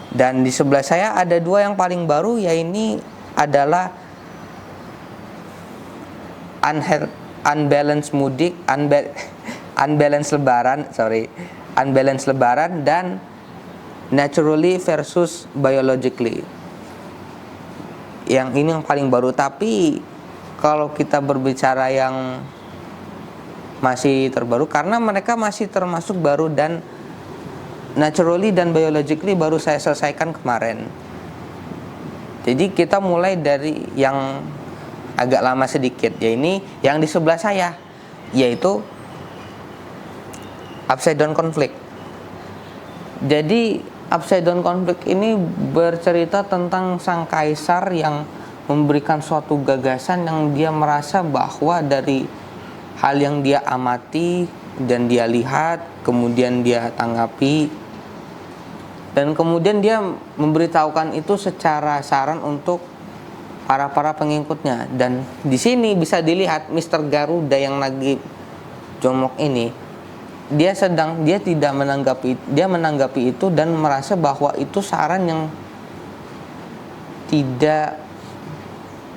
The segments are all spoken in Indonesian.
Dan di sebelah saya ada dua yang paling baru, yaitu adalah unbalance mudik, unbalance lebaran dan naturally versus biologically. Yang ini yang paling baru, tapi kalau kita berbicara yang masih terbaru, karena mereka masih termasuk baru, dan naturally dan biologically baru saya selesaikan kemarin. Jadi kita mulai dari yang agak lama sedikit, yaitu yang di sebelah saya, yaitu upside down conflict. Jadi upside down conflict ini bercerita tentang sang kaisar yang memberikan suatu gagasan yang dia merasa bahwa dari hal yang dia amati dan dia lihat, kemudian dia tanggapi, dan kemudian dia memberitahukan itu secara saran untuk para pengikutnya. Dan di sini bisa dilihat Mr. Garuda yang lagi jongkok ini, dia tidak menanggapi itu dan merasa bahwa itu saran yang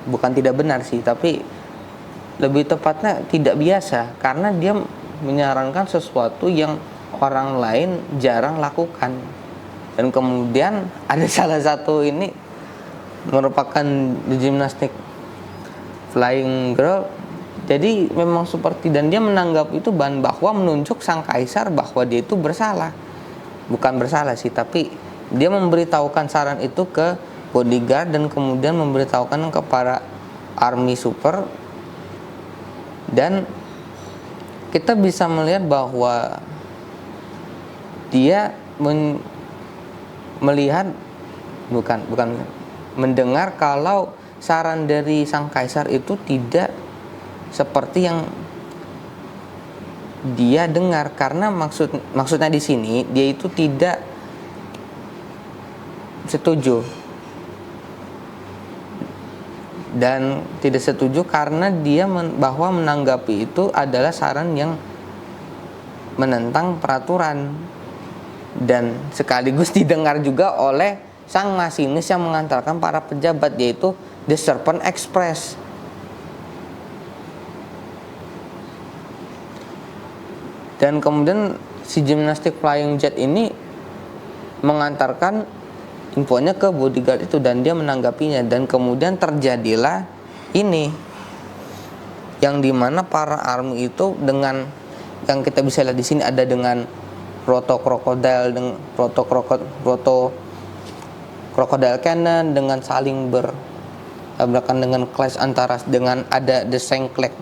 bukan tidak benar sih, tapi lebih tepatnya tidak biasa, karena dia menyarankan sesuatu yang orang lain jarang lakukan. Dan kemudian ada salah satu ini merupakan gimnastik flying girl. Jadi memang seperti, dan dia menanggap itu bahwa menunjuk sang kaisar bahwa dia itu bersalah. Bukan bersalah sih, tapi dia memberitahukan saran itu ke bodyguard dan kemudian memberitahukan ke para army super. Dan kita bisa melihat bahwa dia mendengar kalau saran dari sang kaisar itu tidak seperti yang dia dengar, karena maksudnya di sini dia itu tidak setuju, dan tidak setuju karena dia bahwa menanggapi itu adalah saran yang menentang peraturan, dan sekaligus didengar juga oleh sang masinis yang mengantarkan para pejabat, yaitu The Serpent Express. Dan kemudian si gimnastik flying jet ini mengantarkan infonya ke bodyguard itu, dan dia menanggapinya. Dan kemudian terjadilah ini, yang dimana para army itu dengan yang kita bisa lihat di sini ada dengan roto crocodile cannon dengan saling bertabrakan dengan clash antara dengan ada the Sengklek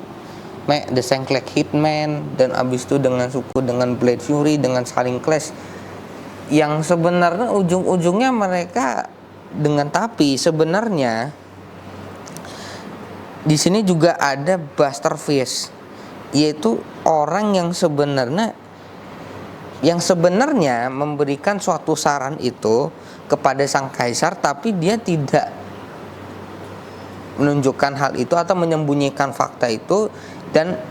Hitman, dan abis itu dengan suku dengan Blade Fury dengan saling clash yang sebenarnya ujung-ujungnya mereka dengan, tapi sebenarnya di sini juga ada Buster Fish, yaitu orang yang sebenarnya memberikan suatu saran itu kepada sang kaisar, tapi dia tidak menunjukkan hal itu atau menyembunyikan fakta itu, dan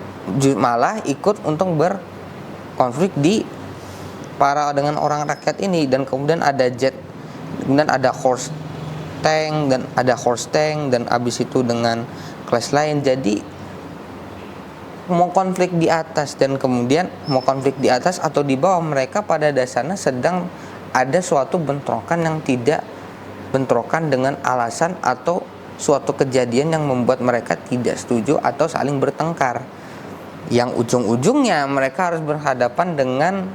malah ikut untuk berkonflik dengan orang rakyat ini. Dan kemudian ada jet, kemudian ada horse tank, dan abis itu dengan kelas lain. Jadi mau konflik di atas atau di bawah, mereka pada dasarnya sedang ada suatu bentrokan yang tidak bentrokan dengan alasan atau suatu kejadian yang membuat mereka tidak setuju atau saling bertengkar, yang ujung-ujungnya mereka harus berhadapan dengan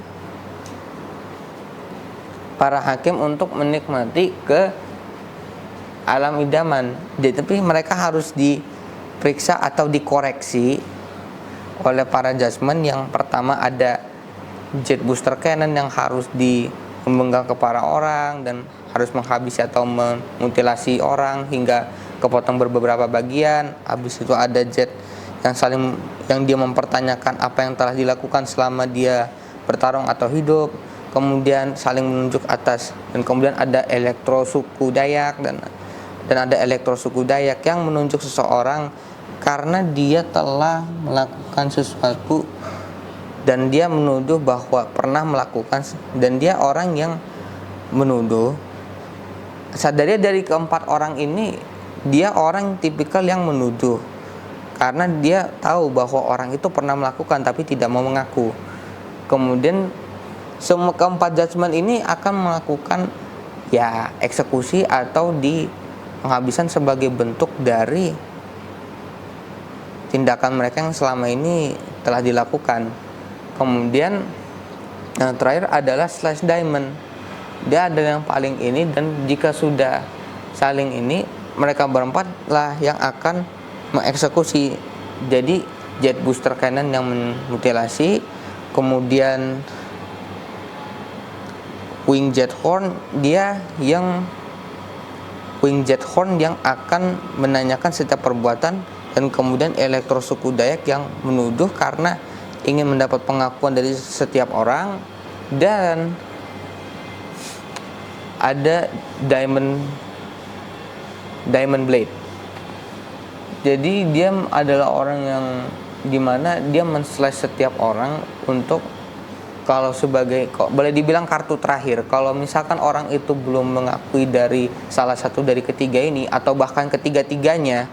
para hakim untuk menikmati ke alam idaman. Jadi tapi mereka harus diperiksa atau dikoreksi oleh para judgement. Yang pertama ada jet booster cannon yang harus membengkak kepala orang dan harus menghabisi atau memutilasi orang hingga kepotong beberapa bagian. Habis itu ada jet yang dia mempertanyakan apa yang telah dilakukan selama dia bertarung atau hidup, kemudian saling menunjuk atas. Dan kemudian ada elektro suku Dayak dan ada elektro suku Dayak yang menunjuk seseorang karena dia telah melakukan sesuatu dan dia menuduh bahwa pernah melakukan, dan dia orang yang menuduh Sadarnya dari keempat orang ini, dia orang tipikal yang menuduh, karena dia tahu bahwa orang itu pernah melakukan tapi tidak mau mengaku. Kemudian semua keempat judgment ini akan melakukan ya eksekusi atau di penghabisan sebagai bentuk dari tindakan mereka yang selama ini telah dilakukan. Kemudian yang terakhir adalah slash diamond. Dia adalah yang paling ini, dan jika sudah saling ini, mereka berempat lah yang akan mengeksekusi. Jadi jet booster cannon yang memutilasi, kemudian wing jet horn yang akan menanyakan setiap perbuatan, dan kemudian elektro suku Dayak yang menuduh karena ingin mendapat pengakuan dari setiap orang, dan ada diamond blade. Jadi dia adalah orang yang dimana dia men-slash setiap orang untuk, kalau sebagai, boleh dibilang kartu terakhir. Kalau misalkan orang itu belum mengakui dari salah satu dari ketiga ini, atau bahkan ketiga-tiganya,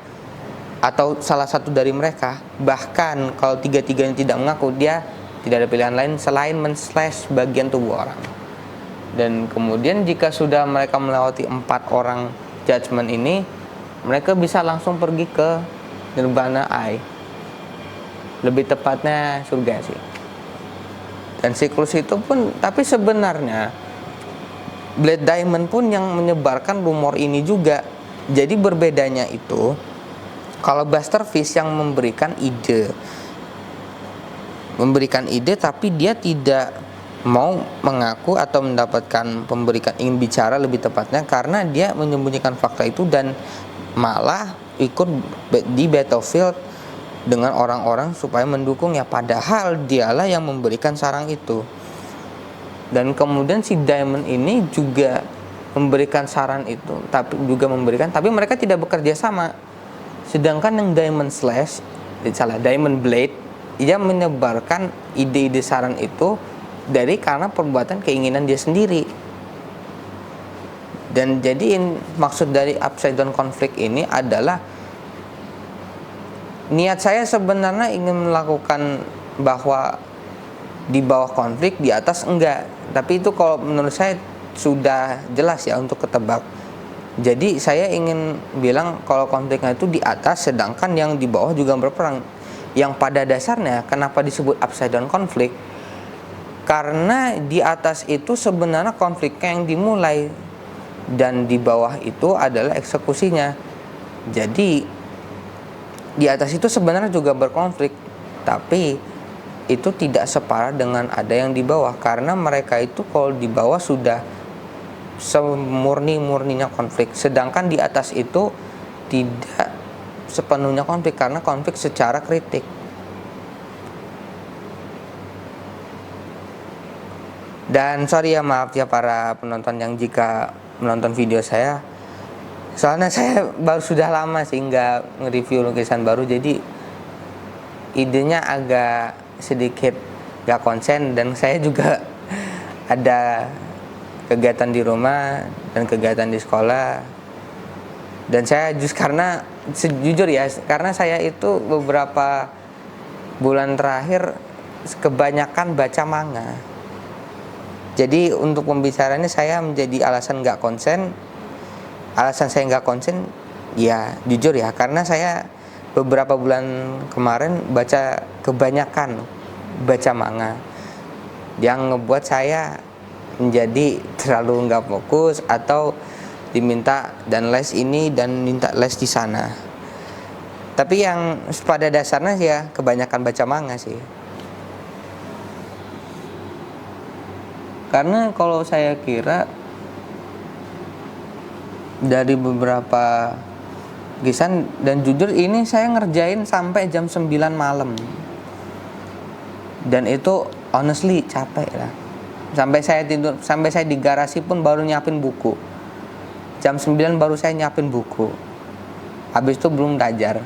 atau salah satu dari mereka, bahkan kalau tiga-tiganya tidak mengaku, dia tidak ada pilihan lain selain men-slash bagian tubuh orang. Dan kemudian jika sudah mereka melewati 4 orang judgment ini, mereka bisa langsung pergi ke Nirvana Eye, lebih tepatnya surga sih. Dan siklus itu pun, tapi sebenarnya Blade Diamond pun yang menyebarkan rumor ini juga. Jadi berbedanya itu, kalau Buster Fish yang memberikan ide tapi dia tidak mau mengaku atau mendapatkan ingin bicara lebih tepatnya, karena dia menyembunyikan fakta itu dan malah ikut di battlefield dengan orang-orang supaya mendukungnya, padahal dialah yang memberikan sarang itu. Dan kemudian si Diamond ini juga memberikan saran itu, tapi mereka tidak bekerja sama. Sedangkan yang Diamond Blade, dia menyebarkan ide-ide saran itu karena perbuatan keinginan dia sendiri. Dan jadi maksud dari upside down konflik ini adalah, niat saya sebenarnya ingin melakukan bahwa di bawah konflik, di atas enggak. Tapi itu kalau menurut saya sudah jelas ya untuk ketebak. Jadi saya ingin bilang kalau konfliknya itu di atas, sedangkan yang di bawah juga berperang. Yang pada dasarnya kenapa disebut upside down konflik? Karena di atas itu sebenarnya konfliknya yang dimulai, dan di bawah itu adalah eksekusinya. Jadi di atas itu sebenarnya juga berkonflik, tapi itu tidak separah dengan ada yang di bawah, karena mereka itu kalau di bawah sudah semurni-murninya konflik, sedangkan di atas itu tidak sepenuhnya konflik, karena konflik secara kritik. Dan sorry ya, maaf ya para penonton yang jika menonton video saya, soalnya saya sudah lama sih nggak nge-review lukisan baru, jadi idenya agak sedikit nggak konsen, dan saya juga ada kegiatan di rumah dan kegiatan di sekolah. Dan saya karena saya itu beberapa bulan terakhir kebanyakan baca manga. Jadi untuk pembicaraannya saya menjadi alasan saya nggak konsen ya jujur ya, karena saya beberapa bulan kemarin kebanyakan baca manga yang ngebuat saya menjadi terlalu nggak fokus, atau diminta dan les ini dan minta les di sana. Tapi yang pada dasarnya ya kebanyakan baca manga sih. Karena kalau saya kira dari beberapa lukisan, dan jujur ini saya ngerjain sampai jam 9 malam. Dan itu honestly capek lah. Sampai saya di garasi pun baru nyiapin buku. Jam 9 baru saya nyiapin buku. Habis itu belum belajar.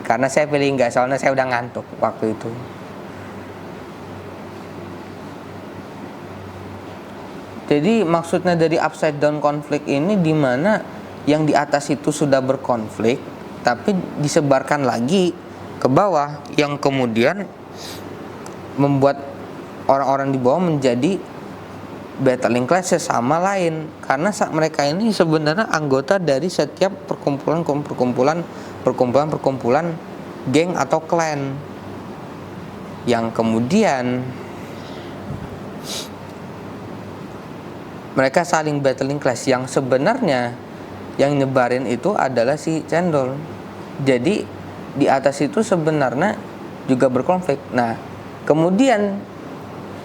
Karena saya pilih enggak, soalnya saya udah ngantuk waktu itu. Jadi maksudnya dari upside down konflik ini di mana yang di atas itu sudah berkonflik tapi disebarkan lagi ke bawah, yang kemudian membuat orang-orang di bawah menjadi battling class sesama lain, karena mereka ini sebenarnya anggota dari setiap perkumpulan geng atau klan, yang kemudian mereka saling battling class, yang sebenarnya yang nyebarin itu adalah si cendol. Jadi di atas itu sebenarnya juga berkonflik. Nah, kemudian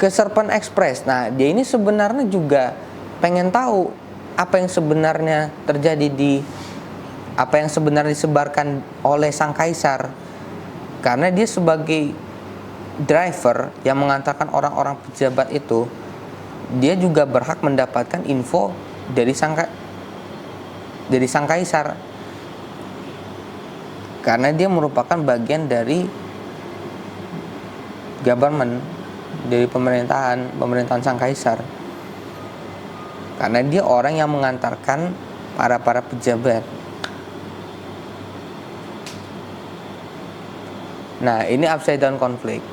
ke Serpent Express. Nah, dia ini sebenarnya juga pengen tahu apa yang sebenarnya terjadi apa yang sebenarnya disebarkan oleh sang kaisar. Karena dia sebagai driver yang mengantarkan orang-orang pejabat itu, dia juga berhak mendapatkan info dari sang kaisar. Karena dia merupakan bagian dari government, dari pemerintahan sang kaisar. Karena dia orang yang mengantarkan para pejabat. Nah, ini upside down konflik.